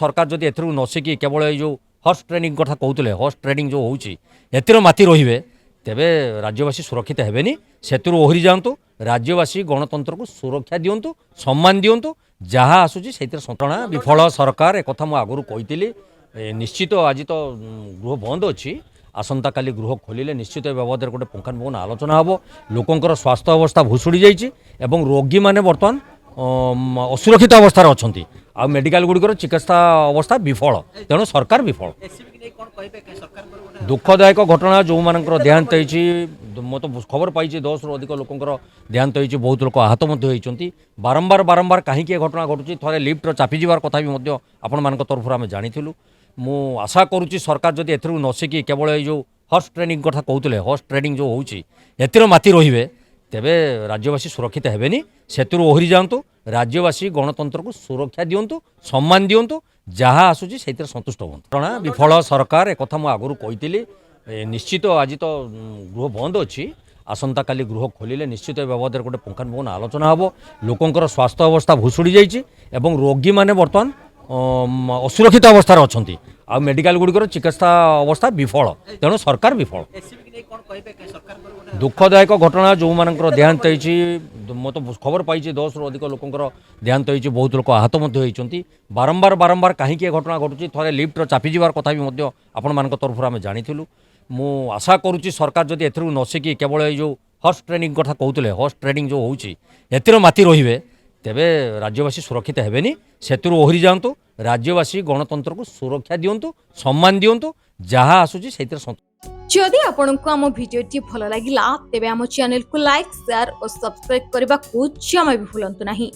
सरकार जदि एथरू नसिकी केवल ये जो हॉर्स ट्रेडिंग कथा कहते हॉर्स ट्रेडिंग जो होती माति रे तेबे राज्यवासी सुरक्षित हेबेनी सेतुरु ओहरी जातु राज्यवासी गणतंत्र को सुरक्षा दिंतु सम्मान दिंतु जहाँ आसूची से सतणा विफल सरकार एक कथा आगुरी कही निश्चित आज तो गृह बंद अच्छी आसंता काली गृह खोलिले निश्चित बाबद गोटे पुंखानुपुंख आलोचना हम लोकंर स्वास्थ्य अवस्था भुशुड़ी जाइए रोगी मैंने बर्तमान असुरक्षित अवस्था अच्छा आ मेडिकल गुड़िकर चिकित्सा अवस्था विफल तेणु सरकार विफल दुखदायक घटना जो मानकर देहांत मत खबर पाई 10 रु अधिक लोकंर देहांत हो बहुत लोक आहत होती बारंबार बारंबार कहीं घटना घटुची थे लिफ्ट चापीजार कथा भी आपण मान तरफ आम जानीलु मु आशा करुच्ची सरकार जदि एथरू नसिकी केवल ये जो हॉर्स ट्रेडिंग कथा कहते हॉर्स ट्रेडिंग जो होती माति रे तेबे राज्यवासी सुरक्षित हेबेनी सेतुरु ओहरी जातु राज्यवासी गणतंत्र को सुरक्षा दिंतु सम्मान दिंतु जहाँ आसूची से सन्तुष्ट हूँ विफल सरकार एक कथा आगुरी कही निश्चित आज तो गृह बंद अच्छी आसंता काली गृह खोलिले निश्चित बाबद गोटे पुंखानुपुंख आलोचना हम लोकंर स्वास्थ्य अवस्था भुशुड़ी जाइए रोगी मैंने बर्तमान असुरक्षित अवस्था अच्छा आ मेडिकल गुड़िकर चिकित्सा अवस्था विफल तेणु सरकार विफल दुखदायक घटना जो मानकर देहांत मत खबर पाई 10 रु अधिक लोकंर देहांत हो बहुत लोक आहत होती बारंबार बारंबार कहीं घटना घटुची थे लिफ्ट चापीजार कथा भी आपण मान तरफ आम जानीलु मु आशा करुच्ची सरकार जदि एथरू नसिकी केवल ये जो हॉर्स ट्रेडिंग कथा कहते हॉर्स ट्रेडिंग जो होती माति रे तेबे राज्यवासी सुरक्षित हेबेनी सेतुरु ओहरी जातु राज्यवासी गणतंत्र को सुरक्षा दिंतु सम्मान दिंतु जहाँ आसूची से जदि आपंक आम भिडी भल लगा तेब आम चैनल को लाइक शेयर और सब्सक्राइब करने को जमा भी भूलु नहीं।